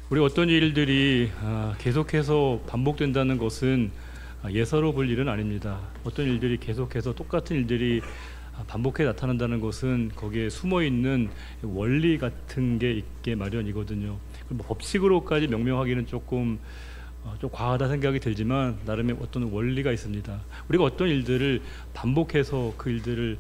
우리 어떤 일들이 계속해서 반복된다는 것은 예사로 볼 일은 아닙니다. 어떤 일들이 계속해서 똑같은 일들이 반복해 나타난다는 것은 거기에 숨어 있는 원리 같은 게 있게 마련이거든요. 뭐 법칙으로까지 명명하기는 조금 좀 과하다 생각이 들지만 나름의 어떤 원리가 있습니다. 우리가 어떤 일들을 반복해서 그 일들을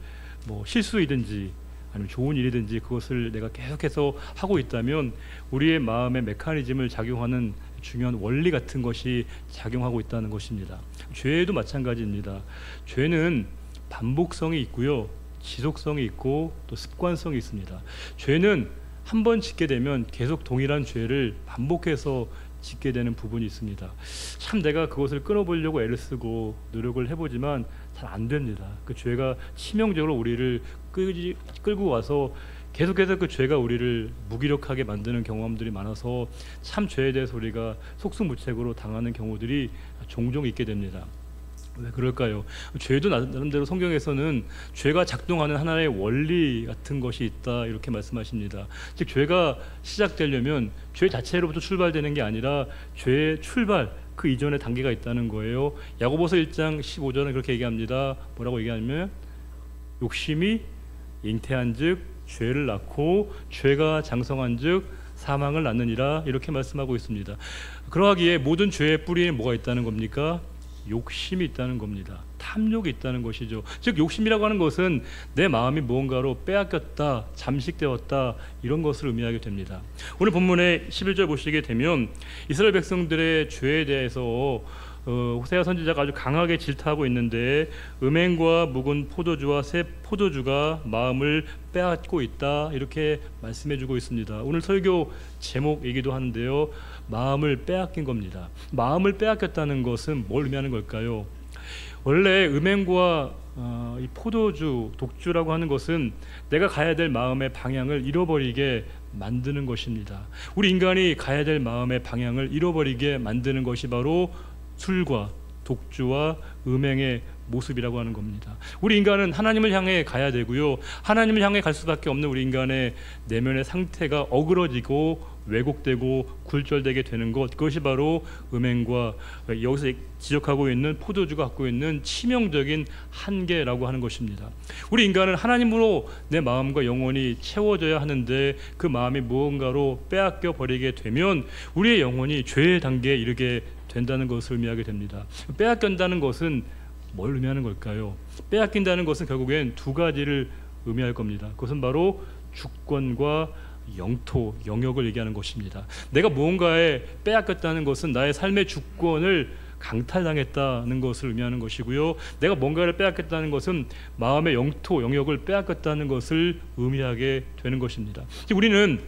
뭐 실수이든지 아니면 좋은 일이든지 그것을 내가 계속해서 하고 있다면 우리의 마음의 메커니즘을 작용하는 중요한 원리 같은 것이 작용하고 있다는 것입니다. 죄도 마찬가지입니다. 죄는 반복성이 있고요, 지속성이 있고 또 습관성이 있습니다. 죄는 한 번 짓게 되면 계속 동일한 죄를 반복해서 짓게 되는 부분이 있습니다. 참 내가 그것을 끊어보려고 애를 쓰고 노력을 해보지만 잘 안 됩니다. 그 죄가 치명적으로 우리를 끌고 와서 계속해서 그 죄가 우리를 무기력하게 만드는 경험들이 많아서 참 죄에 대해서 우리가 속수무책으로 당하는 경우들이 종종 있게 됩니다. 왜 그럴까요? 죄도 나름대로 성경에서는 죄가 작동하는 하나의 원리 같은 것이 있다 이렇게 말씀하십니다. 즉 죄가 시작되려면 죄 자체로부터 출발되는 게 아니라 죄의 출발 그 이전에 단계가 있다는 거예요. 야고보서 1장 15절은 그렇게 얘기합니다. 뭐라고 얘기하냐면 욕심이 잉태한즉 죄를 낳고 죄가 장성한즉 사망을 낳느니라 이렇게 말씀하고 있습니다. 그러하기에 모든 죄의 뿌리에 뭐가 있다는 겁니까? 욕심이 있다는 겁니다. 탐욕이 있다는 것이죠. 즉 욕심이라고 하는 것은 내 마음이 무언가로 빼앗겼다, 잠식되었다 이런 것을 의미하게 됩니다. 오늘 본문의 11절 보시게 되면 이스라엘 백성들의 죄에 대해서 호세아 선지자가 아주 강하게 질타하고 있는데 음행과 묵은 포도주와 새 포도주가 마음을 빼앗고 있다 이렇게 말씀해주고 있습니다. 오늘 설교 제목이기도 하는데요, 마음을 빼앗긴 겁니다. 마음을 빼앗겼다는 것은 뭘 의미하는 걸까요? 원래 음행과 이 포도주, 독주라고 하는 것은 내가 가야 될 마음의 방향을 잃어버리게 만드는 것입니다. 우리 인간이 가야 될 마음의 방향을 잃어버리게 만드는 것이 바로 술과 독주와 음행의 모습이라고 하는 겁니다. 우리 인간은 하나님을 향해 가야 되고요, 하나님을 향해 갈 수밖에 없는 우리 인간의 내면의 상태가 어그러지고 왜곡되고 굴절되게 되는 것, 그것이 바로 음행과 여기서 지적하고 있는 포도주가 갖고 있는 치명적인 한계라고 하는 것입니다. 우리 인간은 하나님으로 내 마음과 영혼이 채워져야 하는데 그 마음이 무언가로 빼앗겨 버리게 되면 우리의 영혼이 죄의 단계에 이르게 된다는 것을 의미하게 됩니다. 빼앗긴다는 것은 뭘 의미하는 걸까요? 빼앗긴다는 것은 결국엔 두 가지를 의미할 겁니다. 그것은 바로 주권과 영토, 영역을 얘기하는 것입니다. 내가 무언가에 빼앗겼다는 것은 나의 삶의 주권을 강탈당했다는 것을 의미하는 것이고요, 내가 뭔가를 빼앗겼다는 것은 마음의 영토, 영역을 빼앗겼다는 것을 의미하게 되는 것입니다. 우리는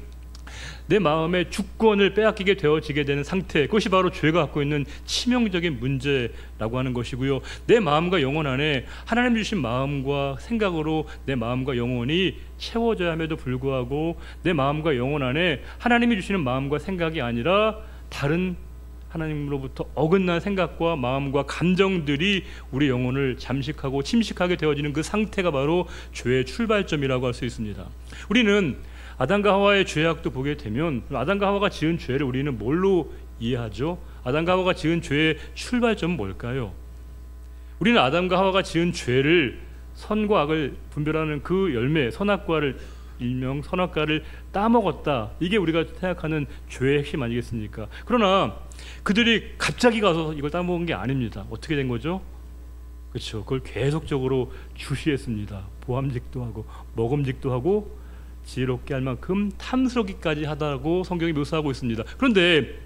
내 마음의 주권을 빼앗기게 되어지게 되는 상태, 그것이 바로 죄가 갖고 있는 치명적인 문제라고 하는 것이고요, 내 마음과 영혼 안에 하나님 주신 마음과 생각으로 내 마음과 영혼이 채워져야 함에도 불구하고 내 마음과 영혼 안에 하나님이 주시는 마음과 생각이 아니라 다른 하나님으로부터 어긋난 생각과 마음과 감정들이 우리 영혼을 잠식하고 침식하게 되어지는 그 상태가 바로 죄의 출발점이라고 할 수 있습니다. 우리는 아담과 하와의 죄악도 보게 되면 아담과 하와가 지은 죄를 우리는 뭘로 이해하죠? 아담과 하와가 지은 죄의 출발점은 뭘까요? 우리는 아담과 하와가 지은 죄를 선과 악을 분별하는 그 열매, 선악과를 일명 선악과를 따먹었다, 이게 우리가 생각하는 죄의 핵심 아니겠습니까? 그러나 그들이 갑자기 가서 이걸 따먹은 게 아닙니다. 어떻게 된 거죠? 그렇죠, 그걸 계속적으로 주시했습니다. 보암직도 하고 먹음직도 하고 지혜롭게 할 만큼 탐스럽기까지 하다고 성경이 묘사하고 있습니다. 그런데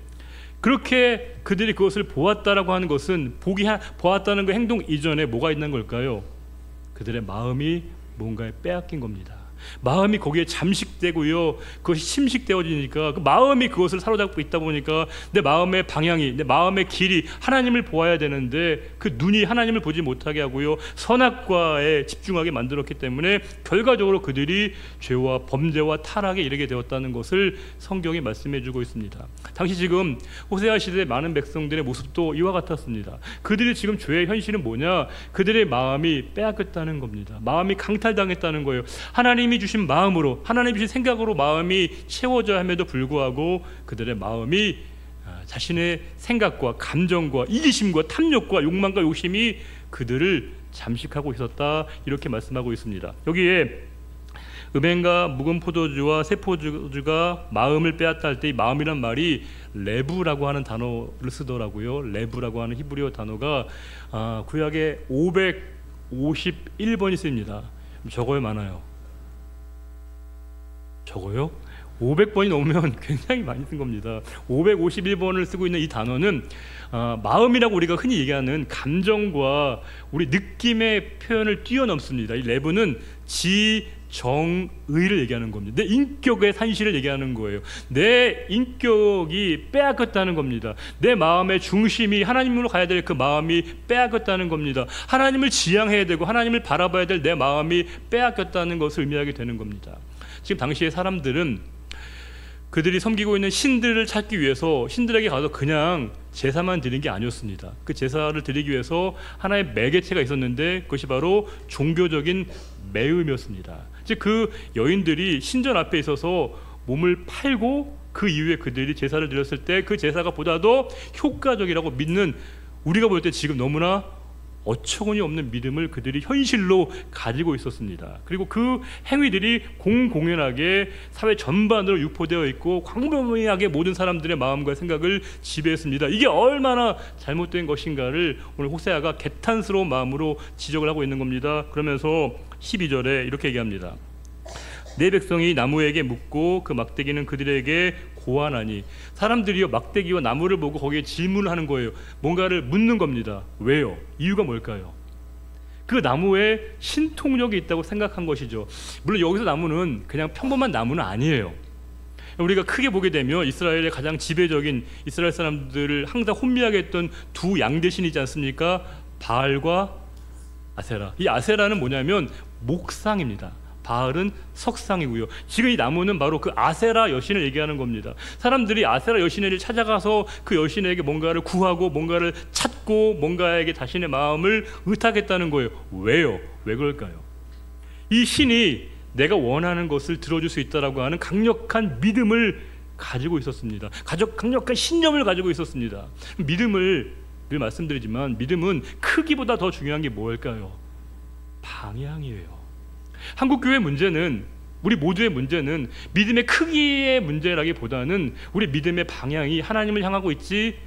그렇게 그들이 그것을 보았다라고 하는 것은 보았다는 그 행동 이전에 뭐가 있는 걸까요? 그들의 마음이 뭔가에 빼앗긴 겁니다. 마음이 거기에 잠식되고요, 그것이 침식되어지니까 그 마음이 그것을 사로잡고 있다 보니까 내 마음의 방향이, 내 마음의 길이 하나님을 보아야 되는데 그 눈이 하나님을 보지 못하게 하고요, 선악과에 집중하게 만들었기 때문에 결과적으로 그들이 죄와 범죄와 타락에 이르게 되었다는 것을 성경이 말씀해 주고 있습니다. 당시 지금 호세아 시대의 많은 백성들의 모습도 이와 같았습니다. 그들이 지금 죄의 현실은 뭐냐? 그들의 마음이 빼앗겼다는 겁니다. 마음이 강탈당했다는 거예요. 하나님이 하나님이 주신 마음으로, 하나님이 주신 생각으로 마음이 채워져야 함에도 불구하고 그들의 마음이 자신의 생각과 감정과 이기심과 탐욕과 욕망과 욕심이 그들을 잠식하고 있었다, 이렇게 말씀하고 있습니다. 여기에 음행과 묵은 포도주와 새 포도주가 마음을 빼앗다 할 때 이 마음이란 말이 레부라고 하는 단어를 쓰더라고요. 레부라고 하는 히브리어 단어가 구약에 551번이 쓰입니다. 적어요, 많아요? 적어요? 500번이 넘으면 굉장히 많이 쓴 겁니다. 551번을 쓰고 있는 이 단어는 마음이라고 우리가 흔히 얘기하는 감정과 우리 느낌의 표현을 뛰어넘습니다. 이 레브는 정의를 얘기하는 겁니다. 내 인격의 산실을 얘기하는 거예요. 내 인격이 빼앗겼다는 겁니다. 내 마음의 중심이 하나님으로 가야 될 그 마음이 빼앗겼다는 겁니다. 하나님을 지향해야 되고 하나님을 바라봐야 될 내 마음이 빼앗겼다는 것을 의미하게 되는 겁니다. 지금 당시의 사람들은 그들이 섬기고 있는 신들을 찾기 위해서 신들에게 가서 그냥 제사만 드린 게 아니었습니다. 그 제사를 드리기 위해서 하나의 매개체가 있었는데 그것이 바로 종교적인 매음이었습니다. 즉 그 여인들이 신전 앞에 있어서 몸을 팔고 그 이후에 그들이 제사를 드렸을 때 그 제사가 보다도 효과적이라고 믿는, 우리가 볼 때 지금 너무나 어처구니 없는 믿음을 그들이 현실로 가지고 있었습니다. 그리고 그 행위들이 공공연하게 사회 전반으로 유포되어 있고 광범위하게 모든 사람들의 마음과 생각을 지배했습니다. 이게 얼마나 잘못된 것인가를 오늘 호세아가 개탄스러운 마음으로 지적을 하고 있는 겁니다. 그러면서 12절에 이렇게 얘기합니다. 내 백성이 나무에게 묻고 그 막대기는 그들에게 고하나니. 사람들이요 막대기와 나무를 보고 거기에 질문을 하는 거예요. 뭔가를 묻는 겁니다. 왜요? 이유가 뭘까요? 그 나무에 신통력이 있다고 생각한 것이죠. 물론 여기서 나무는 그냥 평범한 나무는 아니에요. 우리가 크게 보게 되면 이스라엘의 가장 지배적인, 이스라엘 사람들을 항상 혼미하게 했던 두 양대신이지 않습니까? 바알과 아세라. 이 아세라는 뭐냐면 목상입니다. 바알은 석상이고요. 지금 이 나무는 바로 그 아세라 여신을 얘기하는 겁니다. 사람들이 아세라 여신을 찾아가서 그 여신에게 뭔가를 구하고 뭔가를 찾고 뭔가에게 자신의 마음을 의탁했다는 거예요. 왜요? 왜 그럴까요? 이 신이 내가 원하는 것을 들어줄 수 있다라고 하는 강력한 믿음을 가지고 있었습니다. 강력한 신념을 가지고 있었습니다. 믿음을 늘 말씀드리지만 믿음은 크기보다 더 중요한 게 뭘까요? 방향이에요. 한국교회 문제는, 우리 모두의 문제는 믿음의 크기의 문제라기보다는 우리 믿음의 방향이 하나님을 향하고 있지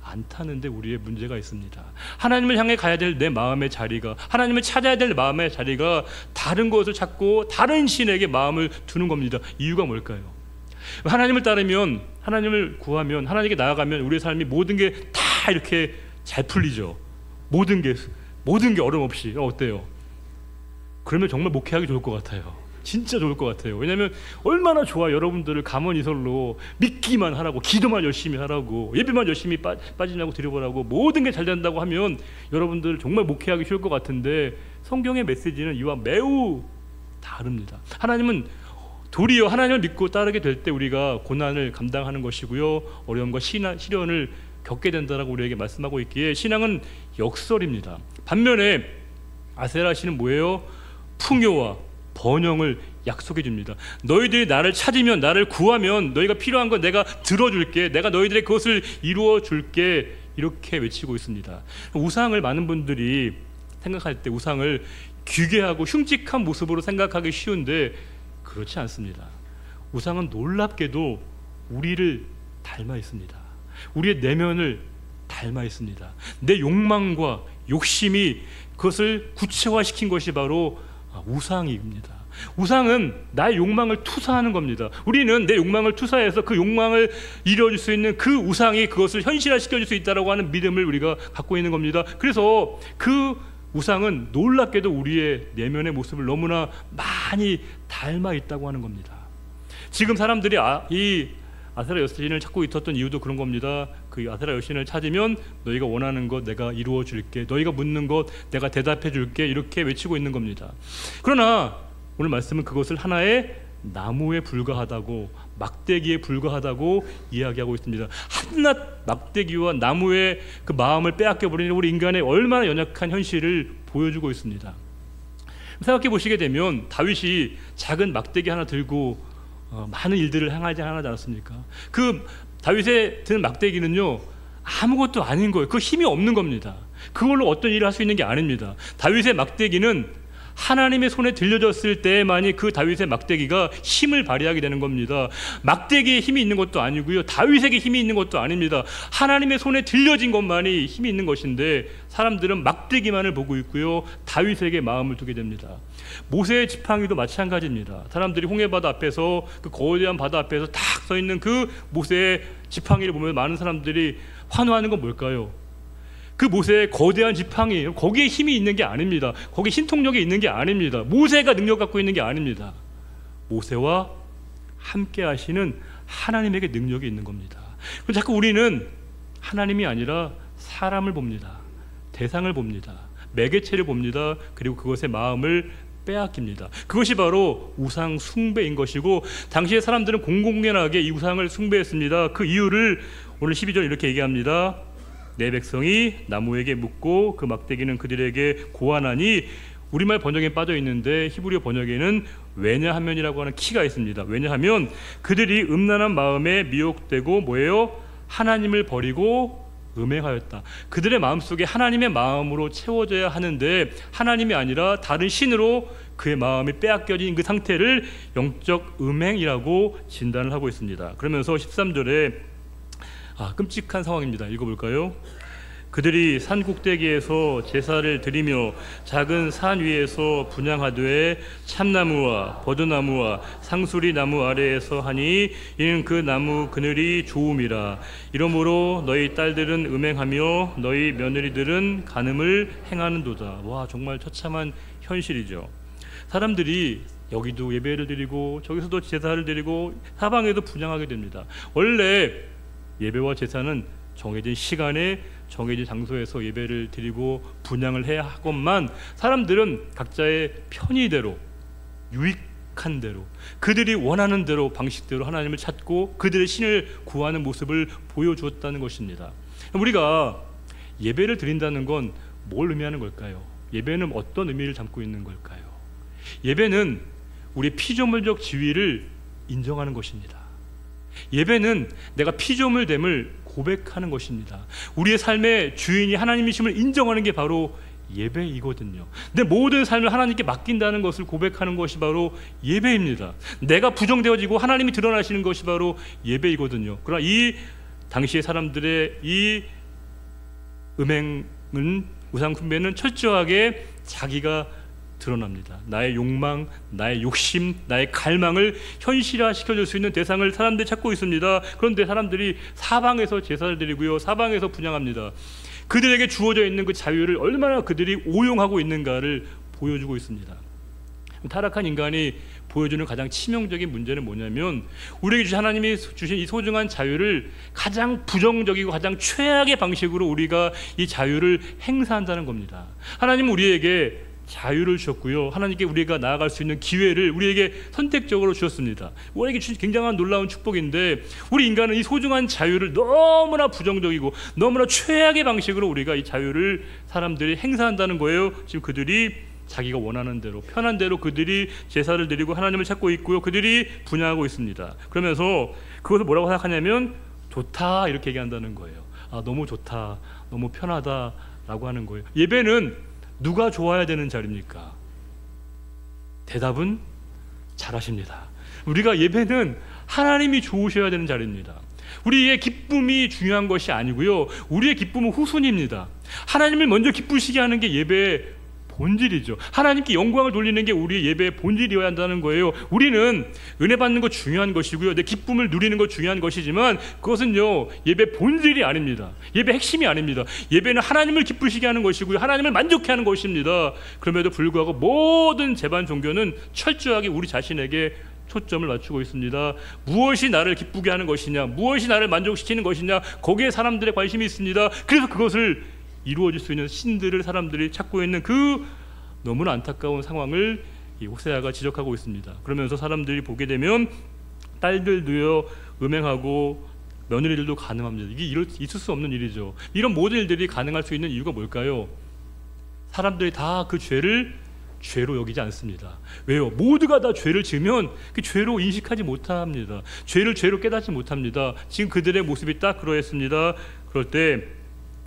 않다는 데 우리의 문제가 있습니다. 하나님을 향해 가야 될 내 마음의 자리가, 하나님을 찾아야 될 마음의 자리가 다른 것을 찾고 다른 신에게 마음을 두는 겁니다. 이유가 뭘까요? 하나님을 따르면, 하나님을 구하면, 하나님께 나아가면 우리의 삶이 모든 게 다 이렇게 잘 풀리죠. 모든 게 어려움 없이. 어때요? 그러면 정말 목회하기 좋을 것 같아요. 진짜 좋을 것 같아요. 왜냐하면 얼마나 좋아. 여러분들을 감언이설로 믿기만 하라고, 기도만 열심히 하라고, 예배만 열심히 빠지냐고 드려보라고, 모든 게 잘 된다고 하면 여러분들 정말 목회하기 쉬울 것 같은데 성경의 메시지는 이와 매우 다릅니다. 하나님은 도리어 하나님을 믿고 따르게 될 때 우리가 고난을 감당하는 것이고요, 어려움과 시련을 겪게 된다라고 우리에게 말씀하고 있기에 신앙은 역설입니다. 반면에 아세라 신은 뭐예요? 풍요와 번영을 약속해 줍니다. 너희들이 나를 찾으면, 나를 구하면 너희가 필요한 건 내가 들어줄게, 내가 너희들의 그것을 이루어 줄게, 이렇게 외치고 있습니다. 우상을 많은 분들이 생각할 때 우상을 귀괴하고 흉측한 모습으로 생각하기 쉬운데 그렇지 않습니다. 우상은 놀랍게도 우리를 닮아 있습니다. 우리의 내면을 닮아 있습니다. 내 욕망과 욕심이 그것을 구체화시킨 것이 바로 우상입니다. 우상은 나의 욕망을 투사하는 겁니다. 우리는 내 욕망을 투사해서 그 욕망을 이루어질 수 있는 그 우상이 그것을 현실화시켜줄 수 있다고 하는 믿음을 우리가 갖고 있는 겁니다. 그래서 그 우상은 놀랍게도 우리의 내면의 모습을 너무나 많이 닮아 있다고 하는 겁니다. 지금 사람들이 이 아세라 여신을 찾고 있었던 이유도 그런 겁니다. 그 아세라 여신을 찾으면 너희가 원하는 것 내가 이루어 줄게, 너희가 묻는 것 내가 대답해 줄게, 이렇게 외치고 있는 겁니다. 그러나 오늘 말씀은 그것을 하나의 나무에 불과하다고, 막대기에 불과하다고 이야기하고 있습니다. 한낱 막대기와 나무의 그 마음을 빼앗겨버리는 우리 인간의 얼마나 연약한 현실을 보여주고 있습니다. 생각해 보시게 되면 다윗이 작은 막대기 하나 들고 많은 일들을 행하지 않았습니까? 그 다윗의 든 막대기는요, 아무것도 아닌 거예요. 그 힘이 없는 겁니다. 그걸로 어떤 일을 할 수 있는 게 아닙니다. 다윗의 막대기는 하나님의 손에 들려졌을 때만이 그 다윗의 막대기가 힘을 발휘하게 되는 겁니다. 막대기에 힘이 있는 것도 아니고요, 다윗에게 힘이 있는 것도 아닙니다. 하나님의 손에 들려진 것만이 힘이 있는 것인데 사람들은 막대기만을 보고 있고요, 다윗에게 마음을 두게 됩니다. 모세의 지팡이도 마찬가지입니다. 사람들이 홍해바다 앞에서, 그 거대한 바다 앞에서 딱 서 있는 그 모세의 지팡이를 보면 많은 사람들이 환호하는 건 뭘까요? 그 모세의 거대한 지팡이, 거기에 힘이 있는 게 아닙니다. 거기에 신통력이 있는 게 아닙니다. 모세가 능력 갖고 있는 게 아닙니다. 모세와 함께 하시는 하나님에게 능력이 있는 겁니다. 그래서 자꾸 우리는 하나님이 아니라 사람을 봅니다. 대상을 봅니다. 매개체를 봅니다. 그리고 그것의 마음을 빼앗깁니다. 그것이 바로 우상 숭배인 것이고, 당시의 사람들은 공공연하게 이 우상을 숭배했습니다. 그 이유를 오늘 12절 이렇게 얘기합니다. 내 백성이 나무에게 묻고 그 막대기는 그들에게 고하나니, 우리말 번역에 빠져 있는데 히브리어 번역에는 왜냐하면이라고 하는 키가 있습니다. 왜냐하면 그들이 음란한 마음에 미혹되고 뭐예요? 하나님을 버리고 음행하였다. 그들의 마음속에 하나님의 마음으로 채워져야 하는데 하나님이 아니라 다른 신으로 그의 마음이 빼앗겨진 그 상태를 영적 음행이라고 진단을 하고 있습니다. 그러면서 13절에 끔찍한 상황입니다. 읽어볼까요? 그들이 산 꼭대기에서 제사를 드리며 작은 산 위에서 분향하되 참나무와 버드나무와 상수리 나무 아래에서 하니 이는 그 나무 그늘이 좋음이라. 이러므로 너희 딸들은 음행하며 너희 며느리들은 간음을 행하는도다. 와, 정말 처참한 현실이죠. 사람들이 여기도 예배를 드리고 저기서도 제사를 드리고 사방에도 분향하게 됩니다. 원래 예배와 제사는 정해진 시간에 정해진 장소에서 예배를 드리고 분향을 해야 하건만, 사람들은 각자의 편의대로, 유익한 대로, 그들이 원하는 대로, 방식대로 하나님을 찾고 그들의 신을 구하는 모습을 보여주었다는 것입니다. 우리가 예배를 드린다는 건 뭘 의미하는 걸까요? 예배는 어떤 의미를 담고 있는 걸까요? 예배는 우리의 피조물적 지위를 인정하는 것입니다. 예배는 내가 피조물됨을 고백하는 것입니다. 우리의 삶의 주인이 하나님이심을 인정하는 게 바로 예배이거든요. 내 모든 삶을 하나님께 맡긴다는 것을 고백하는 것이 바로 예배입니다. 내가 부정되어지고 하나님이 드러나시는 것이 바로 예배이거든요. 그러나 이 당시의 사람들의 이 음행은, 우상 숭배는 철저하게 자기가 드러납니다. 나의 욕망, 나의 욕심, 나의 갈망을 현실화시켜줄 수 있는 대상을 사람들이 찾고 있습니다. 그런데 사람들이 사방에서 제사를 드리고요, 사방에서 분향합니다. 그들에게 주어져 있는 그 자유를 얼마나 그들이 오용하고 있는가를 보여주고 있습니다. 타락한 인간이 보여주는 가장 치명적인 문제는 뭐냐면, 우리에게 하나님이 주신 이 소중한 자유를 가장 부정적이고 가장 최악의 방식으로 우리가 이 자유를 행사한다는 겁니다. 하나님은 우리에게 자유를 주셨고요, 하나님께 우리가 나아갈 수 있는 기회를 우리에게 선택적으로 주셨습니다. 우리에게 주신 굉장한 놀라운 축복인데, 우리 인간은 이 소중한 자유를 너무나 부정적이고 너무나 최악의 방식으로 우리가 이 자유를 사람들이 행사한다는 거예요. 지금 그들이 자기가 원하는 대로, 편한 대로 그들이 제사를 드리고 하나님을 찾고 있고요, 그들이 분향하고 있습니다. 그러면서 그것을 뭐라고 생각하냐면 좋다, 이렇게 얘기한다는 거예요. 너무 좋다, 너무 편하다 라고 하는 거예요. 예배는 누가 좋아야 되는 자리입니까? 대답은 잘하십니다. 우리가 예배는 하나님이 좋으셔야 되는 자리입니다. 우리의 기쁨이 중요한 것이 아니고요, 우리의 기쁨은 후순위입니다. 하나님을 먼저 기쁘시게 하는 게 예배의 본질이죠. 하나님께 영광을 돌리는 게 우리 예배의 본질이어야 한다는 거예요. 우리는 은혜 받는 거 중요한 것이고요, 내 기쁨을 누리는 거 중요한 것이지만 그것은요 예배 본질이 아닙니다. 예배 핵심이 아닙니다. 예배는 하나님을 기쁘시게 하는 것이고요, 하나님을 만족해 하는 것입니다. 그럼에도 불구하고 모든 제반 종교는 철저하게 우리 자신에게 초점을 맞추고 있습니다. 무엇이 나를 기쁘게 하는 것이냐, 무엇이 나를 만족시키는 것이냐, 거기에 사람들의 관심이 있습니다. 그래서 그것을 이루어질 수 있는 신들을 사람들이 찾고 있는 그 너무나 안타까운 상황을 이 호세아가 지적하고 있습니다. 그러면서 사람들이 보게 되면 딸들도요 음행하고 며느리들도 간음합니다. 이게 있을 수 없는 일이죠. 이런 모든 일들이 가능할 수 있는 이유가 뭘까요? 사람들이 다 그 죄를 죄로 여기지 않습니다. 왜요? 모두가 다 죄를 지으면 그 죄로 인식하지 못합니다. 죄를 죄로 깨닫지 못합니다. 지금 그들의 모습이 딱 그러했습니다. 그럴 때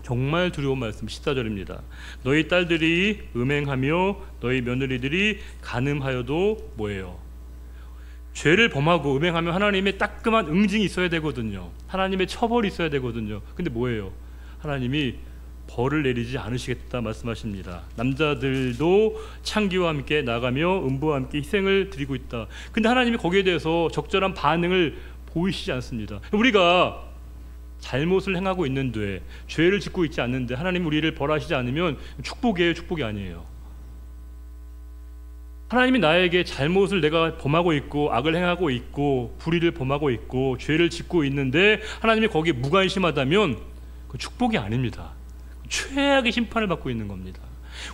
정말 두려운 말씀 14절입니다. 너희 딸들이 음행하며 너희 며느리들이 간음하여도 뭐예요? 죄를 범하고 음행하면 하나님의 따끔한 응징이 있어야 되거든요. 하나님의 처벌이 있어야 되거든요. 근데 뭐예요? 하나님이 벌을 내리지 않으시겠다 말씀하십니다. 남자들도 창기와 함께 나가며 음부와 함께 희생을 드리고 있다. 근데 하나님이 거기에 대해서 적절한 반응을 보이시지 않습니다. 우리가 잘못을 행하고 있는데, 죄를 짓고 있지 않는데 하나님 우리를 벌하시지 않으면 축복이에요, 축복이 아니에요? 하나님이 나에게 잘못을 내가 범하고 있고 악을 행하고 있고 불의를 범하고 있고 죄를 짓고 있는데 하나님이 거기에 무관심하다면 그 축복이 아닙니다. 최악의 심판을 받고 있는 겁니다.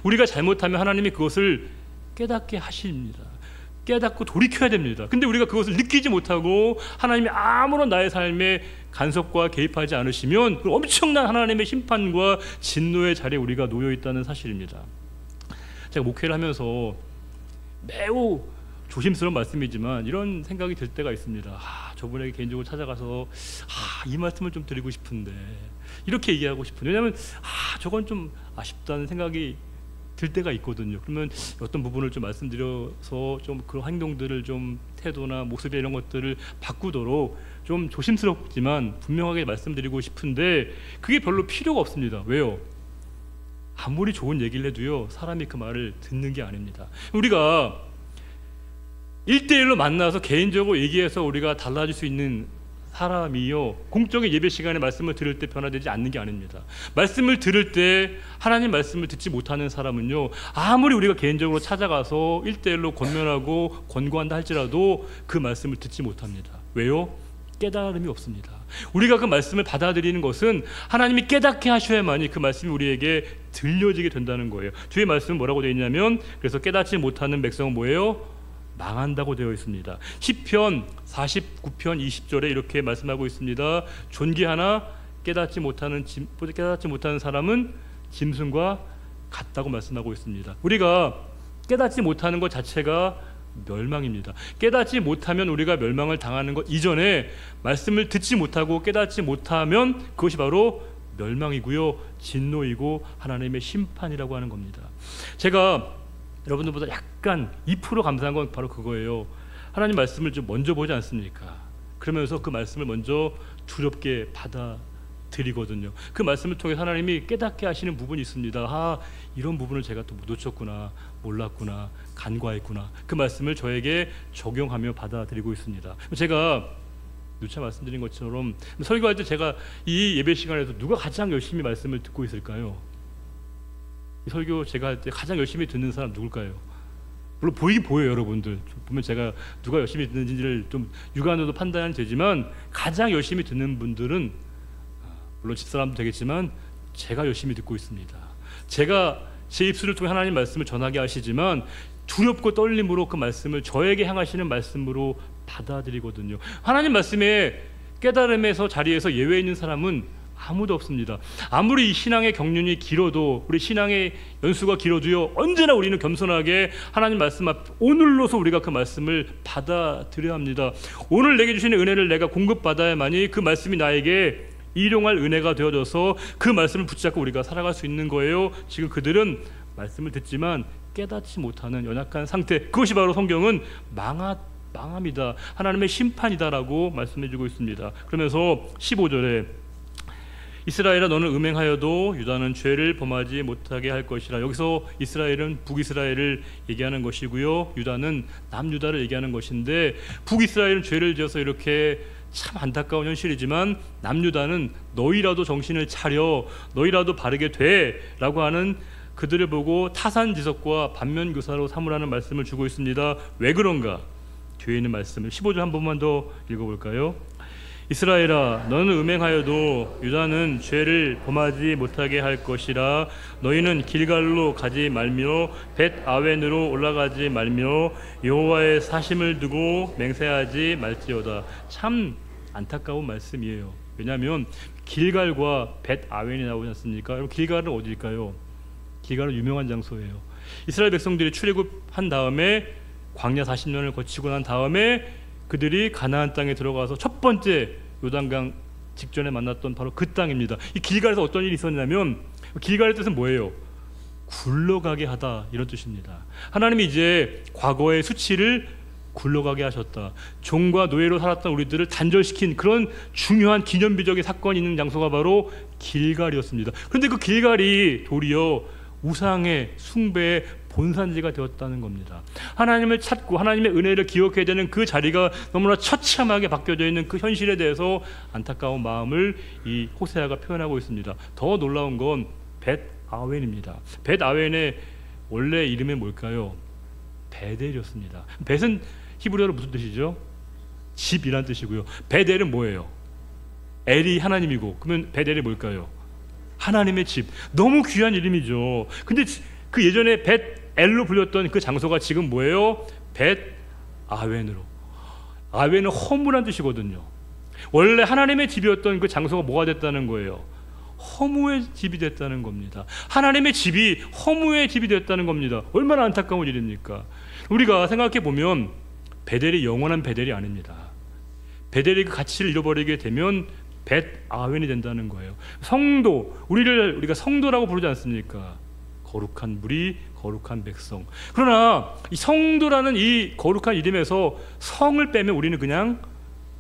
우리가 잘못하면 하나님이 그것을 깨닫게 하십니다. 깨닫고 돌이켜야 됩니다. 근데 우리가 그것을 느끼지 못하고 하나님이 아무런 나의 삶에 간섭과 개입하지 않으시면 그 엄청난 하나님의 심판과 진노의 자리에 우리가 놓여 있다는 사실입니다. 제가 목회를 하면서 매우 조심스러운 말씀이지만 이런 생각이 들 때가 있습니다. 저분에게 개인적으로 찾아가서 이 말씀을 좀 드리고 싶은데, 이렇게 얘기하고 싶은데, 왜냐하면 저건 좀 아쉽다는 생각이 들 때가 있거든요. 그러면 어떤 부분을 좀 말씀드려서 좀 그런 행동들을 좀 태도나 모습 이런 것들을 바꾸도록 좀 조심스럽지만 분명하게 말씀드리고 싶은데 그게 별로 필요가 없습니다. 왜요? 아무리 좋은 얘기를 해도요, 사람이 그 말을 듣는 게 아닙니다. 우리가 1대1로 만나서 개인적으로 얘기해서 우리가 달라질 수 있는 사람이요, 공적인 예배 시간에 말씀을 들을 때 변화되지 않는 게 아닙니다. 말씀을 들을 때 하나님 말씀을 듣지 못하는 사람은요, 아무리 우리가 개인적으로 찾아가서 1대1로 권면하고 권고한다 할지라도 그 말씀을 듣지 못합니다. 왜요? 깨달음이 없습니다. 우리가 그 말씀을 받아들이는 것은 하나님이 깨닫게 하셔야만이 그 말씀이 우리에게 들려지게 된다는 거예요. 뒤에 말씀은 뭐라고 되어 있냐면, 그래서 깨닫지 못하는 백성은 뭐예요? 망한다고 되어 있습니다. 시편 49편 20절에 이렇게 말씀하고 있습니다. 존귀하나 깨닫지 못하는 사람은 짐승과 같다고 말씀하고 있습니다. 우리가 깨닫지 못하는 것 자체가 멸망입니다. 깨닫지 못하면 우리가 멸망을 당하는 것 이전에 말씀을 듣지 못하고 깨닫지 못하면 그것이 바로 멸망이고요, 진노이고 하나님의 심판이라고 하는 겁니다. 제가 여러분들보다 약간 2% 감사한 건 바로 그거예요. 하나님 말씀을 좀 먼저 보지 않습니까? 그러면서 그 말씀을 먼저 두렵게 받아들이거든요. 그 말씀을 통해 하나님이 깨닫게 하시는 부분이 있습니다. 이런 부분을 제가 또 놓쳤구나, 몰랐구나, 간과했구나. 그 말씀을 저에게 적용하며 받아들이고 있습니다. 제가 누차 말씀드린 것처럼 설교할 때 제가 이 예배 시간에서 누가 가장 열심히 말씀을 듣고 있을까요? 설교 제가 할 때 가장 열심히 듣는 사람 누굴까요? 물론 보이긴 보여요. 여러분들 보면 제가 누가 열심히 듣는지를 좀 육안으로도 판단이 되지만 가장 열심히 듣는 분들은 물론 집사람도 되겠지만 제가 열심히 듣고 있습니다. 제가 제 입술을 통해 하나님 말씀을 전하게 하시지만 두렵고 떨림으로 그 말씀을 저에게 향하시는 말씀으로 받아들이거든요. 하나님 말씀에 깨달음에서 자리에서 예외 있는 사람은 아무도 없습니다. 아무리 이 신앙의 경륜이 길어도, 우리 신앙의 연수가 길어도요, 언제나 우리는 겸손하게 하나님 말씀 앞, 오늘로서 우리가 그 말씀을 받아들여야 합니다. 오늘 내게 주시는 은혜를 내가 공급받아야만이 그 말씀이 나에게 일용할 은혜가 되어져서 그 말씀을 붙잡고 우리가 살아갈 수 있는 거예요. 지금 그들은 말씀을 듣지만 깨닫지 못하는 연약한 상태, 그것이 바로 성경은 망합니다. 하나님의 심판이다라고 말씀해주고 있습니다. 그러면서 15절에 이스라엘아 너는 음행하여도 유다는 죄를 범하지 못하게 할 것이라. 여기서 이스라엘은 북이스라엘을 얘기하는 것이고요, 유다는 남유다를 얘기하는 것인데, 북이스라엘은 죄를 지어서 이렇게 참 안타까운 현실이지만 남유다는 너희라도 정신을 차려, 너희라도 바르게 돼 라고 하는, 그들을 보고 타산지석과 반면교사로 삼으라는 말씀을 주고 있습니다. 왜 그런가? 뒤에 있는 말씀을 15절 한 번만 더 읽어볼까요? 이스라엘아 너는 음행하여도 유다는 죄를 범하지 못하게 할 것이라. 너희는 길갈로 가지 말며 벳 아웬으로 올라가지 말며 여호와의 사심을 두고 맹세하지 말지어다. 참 안타까운 말씀이에요. 왜냐하면 길갈과 벳 아웬이 나오지 않습니까? 여러분, 길갈은 어디일까요? 길갈은 유명한 장소예요. 이스라엘 백성들이 출애굽한 다음에 광야 40년을 거치고 난 다음에 그들이 가나안 땅에 들어가서 첫 번째 요단강 직전에 만났던 바로 그 땅입니다. 이 길갈에서 어떤 일이 있었냐면, 길갈의 뜻은 뭐예요? 굴러가게 하다, 이런 뜻입니다. 하나님이 이제 과거의 수치를 굴러가게 하셨다. 종과 노예로 살았던 우리들을 단절시킨 그런 중요한 기념비적인 사건이 있는 장소가 바로 길갈이었습니다. 그런데 그 길갈이 도리어 우상의 숭배의 본산지가 되었다는 겁니다. 하나님을 찾고 하나님의 은혜를 기억해야 되는 그 자리가 너무나 처참하게 바뀌어져 있는 그 현실에 대해서 안타까운 마음을 이 호세아가 표현하고 있습니다. 더 놀라운 건 벳아웬입니다. 벳아웬의 원래 이름이 뭘까요? 베델이었습니다. 벳은 히브리어로 무슨 뜻이죠? 집이란 뜻이고요. 베델은 뭐예요? 엘이 하나님이고, 그러면 베델이 뭘까요? 하나님의 집. 너무 귀한 이름이죠. 근데 그 예전에 벳엘로 불렸던 그 장소가 지금 뭐예요? 벳아웬으로. 아웬은 허무란 뜻이거든요. 원래 하나님의 집이었던 그 장소가 뭐가 됐다는 거예요? 허무의 집이 됐다는 겁니다. 하나님의 집이 허무의 집이 됐다는 겁니다. 얼마나 안타까운 일입니까? 우리가 생각해 보면 베델이 영원한 베델이 아닙니다. 베델이 그 가치를 잃어버리게 되면 벳아웬이 된다는 거예요. 성도, 우리가 성도라고 부르지 않습니까? 거룩한 무리, 거룩한 백성. 그러나 이 성도라는 이 거룩한 이름에서 성을 빼면 우리는 그냥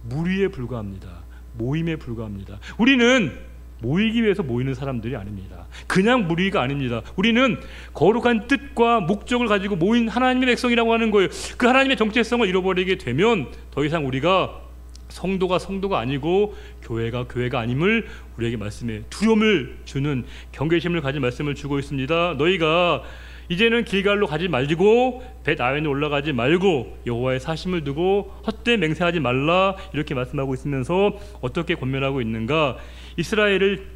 무리에 불과합니다. 모임에 불과합니다. 우리는 모이기 위해서 모이는 사람들이 아닙니다. 그냥 무리가 아닙니다. 우리는 거룩한 뜻과 목적을 가지고 모인 하나님의 백성이라고 하는 거예요. 그 하나님의 정체성을 잃어버리게 되면 더 이상 우리가 성도가 아니고 교회가 아님을 우리에게 말씀해 두려움을 주는, 경계심을 가진 말씀을 주고 있습니다. 너희가 이제는 길갈로 가지 말고 벳아웬에 올라가지 말고 여호와의 사심을 두고 헛되이 맹세하지 말라, 이렇게 말씀하고 있으면서 어떻게 권면하고 있는가? 이스라엘을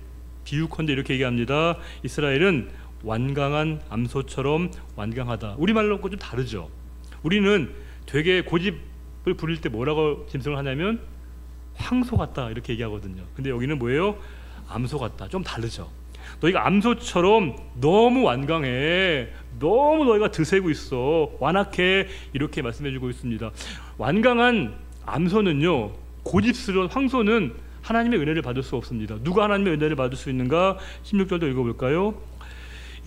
비유컨대 이렇게 얘기합니다. 이스라엘은 완강한 암소처럼 완강하다. 우리말로 좀 다르죠. 우리는 되게 고집을 부릴 때 뭐라고 짐승을 하냐면 황소 같다, 이렇게 얘기하거든요. 근데 여기는 뭐예요? 암소 같다. 좀 다르죠. 너희가 암소처럼 너무 완강해, 너무 너희가 드세고 있어, 완악해, 이렇게 말씀해주고 있습니다. 완강한 암소는요, 고집스러운 황소는 하나님의 은혜를 받을 수 없습니다. 누가 하나님의 은혜를 받을 수 있는가? 16절도 읽어볼까요?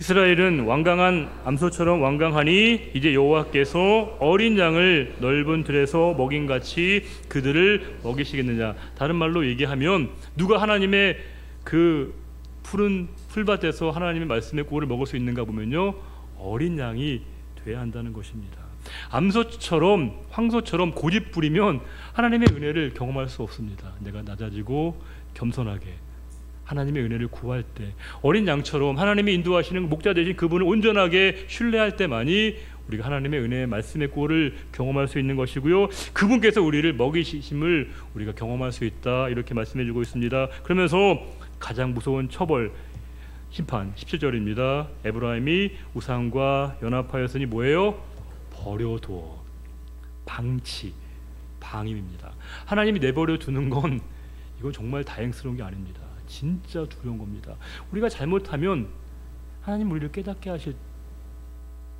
이스라엘은 완강한 암소처럼 완강하니 이제 여호와께서 어린 양을 넓은 들에서 먹인같이 그들을 먹이시겠느냐. 다른 말로 얘기하면 누가 하나님의 그 푸른 풀밭에서 하나님의 말씀의 꼴을 먹을 수 있는가 보면요, 어린 양이 돼야 한다는 것입니다. 암소처럼 황소처럼 고집 부리면 하나님의 은혜를 경험할 수 없습니다. 내가 낮아지고 겸손하게 하나님의 은혜를 구할 때, 어린 양처럼 하나님이 인도하시는 목자 되신 그분을 온전하게 신뢰할 때만이 우리가 하나님의 은혜의 말씀의 꼴을 경험할 수 있는 것이고요, 그분께서 우리를 먹이심을 우리가 경험할 수 있다, 이렇게 말씀해 주고 있습니다. 그러면서 가장 무서운 처벌, 심판, 17절입니다. 에브라임이 우상과 연합하였으니 뭐예요? 버려두어. 방치, 방임입니다. 하나님이 내버려 두는 건 이건 정말 다행스러운 게 아닙니다. 진짜 두려운 겁니다. 우리가 잘못하면 하나님 우리를 깨닫게 하실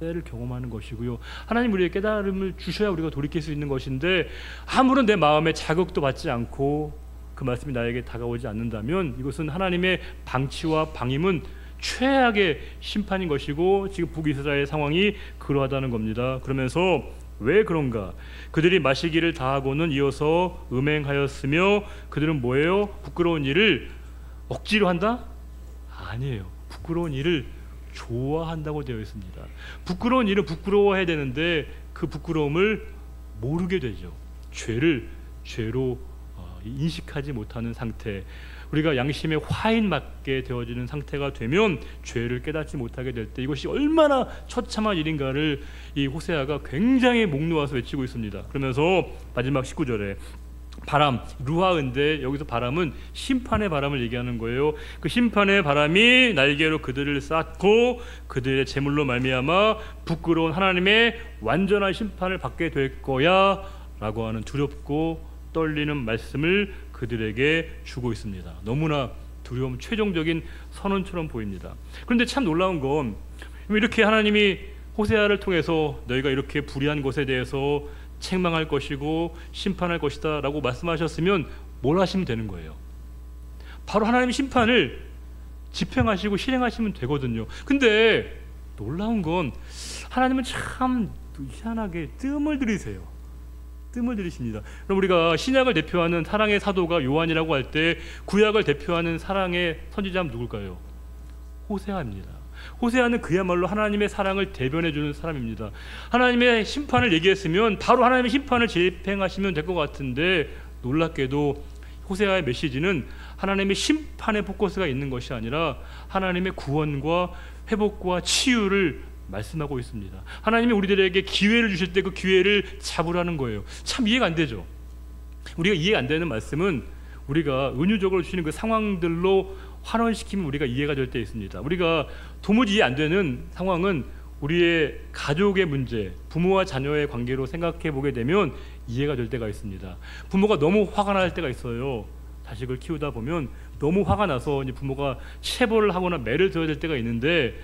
때를 경험하는 것이고요, 하나님 우리에게 깨달음을 주셔야 우리가 돌이킬 수 있는 것인데, 아무런 내 마음에 자극도 받지 않고 그 말씀이 나에게 다가오지 않는다면 이것은 하나님의 방치와 방임은 최악의 심판인 것이고, 지금 북이스라엘 상황이 그러하다는 겁니다. 그러면서 왜 그런가? 그들이 마시기를 다하고는 이어서 음행하였으며, 그들은 뭐예요? 부끄러운 일을 억지로 한다? 아니에요. 부끄러운 일을 좋아한다고 되어 있습니다. 부끄러운 일은 부끄러워해야 되는데 그 부끄러움을 모르게 되죠. 죄를 죄로 인식하지 못하는 상태, 우리가 양심의 화인 맞게 되어지는 상태가 되면 죄를 깨닫지 못하게 될 때 이것이 얼마나 처참한 일인가를 이 호세아가 굉장히 목 놓아서 외치고 있습니다. 그러면서 마지막 19절에 바람, 루하인데 여기서 바람은 심판의 바람을 얘기하는 거예요. 그 심판의 바람이 날개로 그들을 쌌고 그들의 제물로 말미암아 부끄러운 하나님의 완전한 심판을 받게 될 거야 라고 하는 두렵고 떨리는 말씀을 그들에게 주고 있습니다. 너무나 두려움, 최종적인 선언처럼 보입니다. 그런데 참 놀라운 건 이렇게 하나님이 호세아를 통해서 너희가 이렇게 불의한 것에 대해서 책망할 것이고 심판할 것이다 라고 말씀하셨으면 뭘 하시면 되는 거예요? 바로 하나님의 심판을 집행하시고 실행하시면 되거든요. 근데 놀라운 건 하나님은 참 희한하게 뜸을 들이세요. 뜸을 들이십니다. 그럼 우리가 신약을 대표하는 사랑의 사도가 요한이라고 할 때 구약을 대표하는 사랑의 선지자는 누굴까요? 호세아입니다. 호세아는 그야말로 하나님의 사랑을 대변해 주는 사람입니다. 하나님의 심판을 얘기했으면 바로 하나님의 심판을 집행하시면 될 것 같은데 놀랍게도 호세아의 메시지는 하나님의 심판의 포커스가 있는 것이 아니라 하나님의 구원과 회복과 치유를 말씀하고 있습니다. 하나님이 우리들에게 기회를 주실 때 그 기회를 잡으라는 거예요. 참 이해가 안 되죠. 우리가 이해가 안 되는 말씀은 우리가 은유적으로 주시는 그 상황들로 환원시키면 우리가 이해가 될 때 있습니다. 우리가 도무지 이해 안 되는 상황은 우리의 가족의 문제, 부모와 자녀의 관계로 생각해 보게 되면 이해가 될 때가 있습니다. 부모가 너무 화가 날 때가 있어요. 자식을 키우다 보면 너무 화가 나서 이제 부모가 체벌을 하거나 매를 들어야 될 때가 있는데,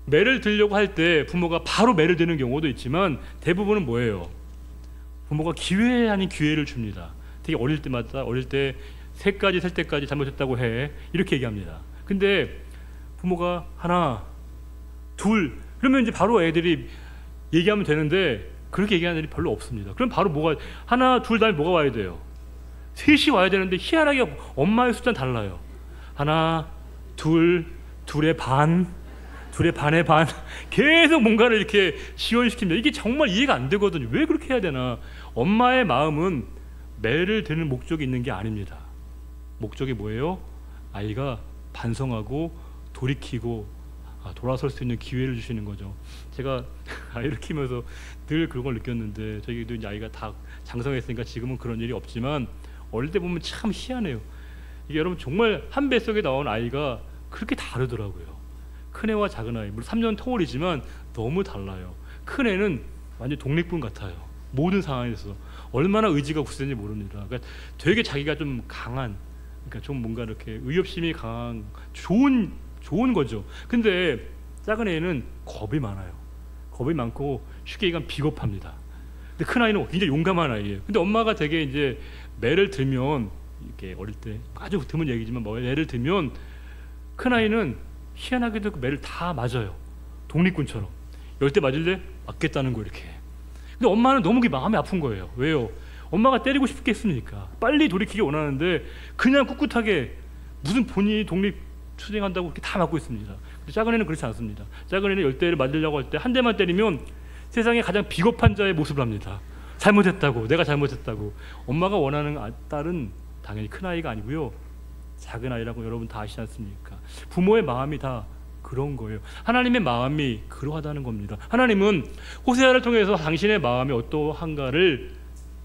매를 들려고 할 때 부모가 바로 매를 드는 경우도 있지만 대부분은 뭐예요? 부모가 기회 아닌 기회를 줍니다. 되게 어릴 때마다, 어릴 때 세까지 셀 때까지 잘못했다고 해, 이렇게 얘기합니다. 근데 부모가 하나, 둘, 그러면 이제 바로 애들이 얘기하면 되는데 그렇게 얘기하는 애들이 별로 없습니다. 그럼 바로 뭐가, 하나, 둘 다음에 뭐가 와야 돼요? 셋이 와야 되는데 희한하게 엄마의 숫자는 달라요. 하나, 둘, 둘의 반, 둘의 반의 반, 계속 뭔가를 이렇게 지원시킵니다. 이게 정말 이해가 안 되거든요. 왜 그렇게 해야 되나? 엄마의 마음은 매를 드는 목적이 있는 게 아닙니다. 목적이 뭐예요? 아이가 반성하고 돌이키고 돌아설 수 있는 기회를 주시는 거죠. 제가 아이를 키우면서 늘 그런 걸 느꼈는데, 저희도 이제 아이가 다 장성했으니까 지금은 그런 일이 없지만 어릴 때 보면 참 희한해요. 이게 여러분 정말 한 뱃속에 나온 아이가 그렇게 다르더라고요. 큰애와 작은아이, 물론 3년 터울이지만 너무 달라요. 큰애는 완전 독립군 같아요. 모든 상황에서 얼마나 의지가 굳세는지 모릅니다. 그러니까 되게 자기가 좀 강한, 그러니까 좀 뭔가 이렇게 의협심이 강한 좋은 거죠. 근데 작은 애는 겁이 많아요. 겁이 많고 쉽게 얘기하면 비겁합니다. 근데 큰 아이는 굉장히 용감한 아이예요. 근데 엄마가 되게 이제 매를 들면, 이렇게 어릴 때 아주 드문 얘기지만 매를 들면 큰 아이는 희한하게도 그 매를 다 맞아요. 독립군처럼. 10대 맞을래? 맞겠다는 거 이렇게. 근데 엄마는 너무 마음이 아픈 거예요. 왜요? 엄마가 때리고 싶겠습니까? 빨리 돌이키기 원하는데 그냥 꿋꿋하게 무슨 본인이 독립 추진한다고 이렇게 다 맞고 있습니다. 근데 작은 애는 그렇지 않습니다. 작은 애는 10대를 맞으려고 할 때 한 대만 때리면 세상에 가장 비겁한 자의 모습을 합니다. 잘못했다고, 내가 잘못했다고. 엄마가 원하는 딸은 당연히 큰 아이가 아니고요, 작은 아이라고 여러분 다 아시지 않습니까? 부모의 마음이 다 그런 거예요. 하나님의 마음이 그러하다는 겁니다. 하나님은 호세아를 통해서 당신의 마음이 어떠한가를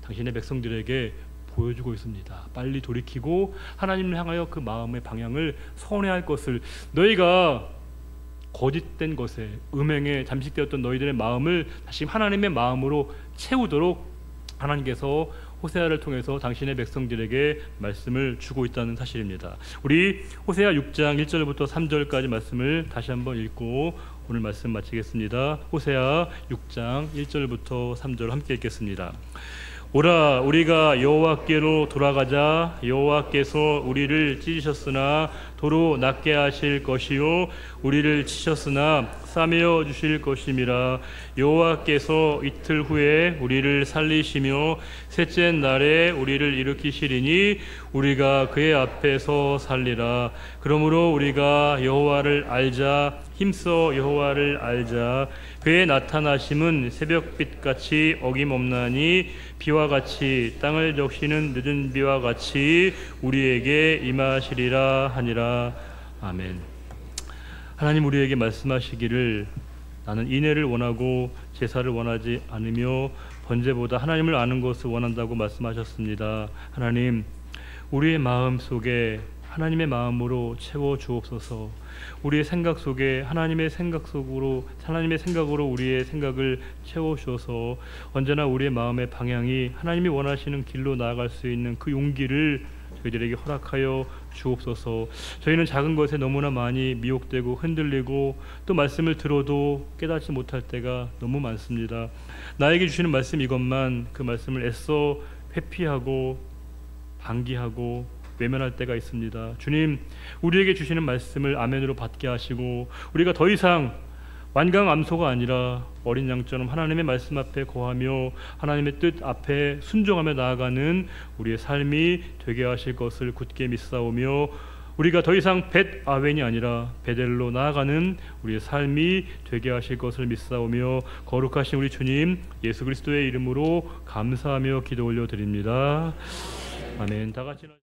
당신의 백성들에게 보여주고 있습니다. 빨리 돌이키고 하나님을 향하여 그 마음의 방향을 선회할 것을, 너희가 거짓된 것에, 음행에 잠식되었던 너희들의 마음을 다시 하나님의 마음으로 채우도록 하나님께서 호세아를 통해서 당신의 백성들에게 말씀을 주고 있다는 사실입니다. 우리 호세아 6장 1절부터 3절까지 말씀을 다시 한번 읽고 오늘 말씀 마치겠습니다. 호세아 6장 1절부터 3절 함께 읽겠습니다. 오라, 우리가 여호와께로 돌아가자. 여호와께서 우리를 찢으셨으나 도로 낫게 하실 것이요, 우리를 치셨으나 싸매어 주실 것임이라. 여호와께서 이틀 후에 우리를 살리시며 셋째 날에 우리를 일으키시리니 우리가 그의 앞에서 살리라. 그러므로 우리가 여호와를 알자. 힘써 여호와를 알자. 그의 나타나심은 새벽빛같이 어김없나니 비와 같이 땅을 적시는 늦은 비와 같이 우리에게 임하시리라 하니라. 아멘. 하나님 우리에게 말씀하시기를, 나는 인애를 원하고 제사를 원하지 않으며 번제보다 하나님을 아는 것을 원한다고 말씀하셨습니다. 하나님, 우리의 마음 속에 하나님의 마음으로 채워 주옵소서. 우리의 생각 속에 하나님의 생각으로 우리의 생각을 채워 주어서 언제나 우리의 마음의 방향이 하나님이 원하시는 길로 나아갈 수 있는 그 용기를 저희들에게 허락하여 주옵소서. 저희는 작은 것에 너무나 많이 미혹되고 흔들리고 또 말씀을 들어도 깨닫지 못할 때가 너무 많습니다. 나에게 주시는 말씀 이것만 그 말씀을 애써 회피하고 방기하고 외면할 때가 있습니다. 주님, 우리에게 주시는 말씀을 아멘으로 받게 하시고 우리가 더 이상 완강암소가 아니라 어린 양처럼 하나님의 말씀 앞에 거하며 하나님의 뜻 앞에 순종하며 나아가는 우리의 삶이 되게 하실 것을 굳게 믿사오며 우리가 더 이상 벳 아웬이 아니라 베델로 나아가는 우리의 삶이 되게 하실 것을 믿사오며 거룩하신 우리 주님 예수 그리스도의 이름으로 감사하며 기도 올려드립니다. 아멘. 다 같이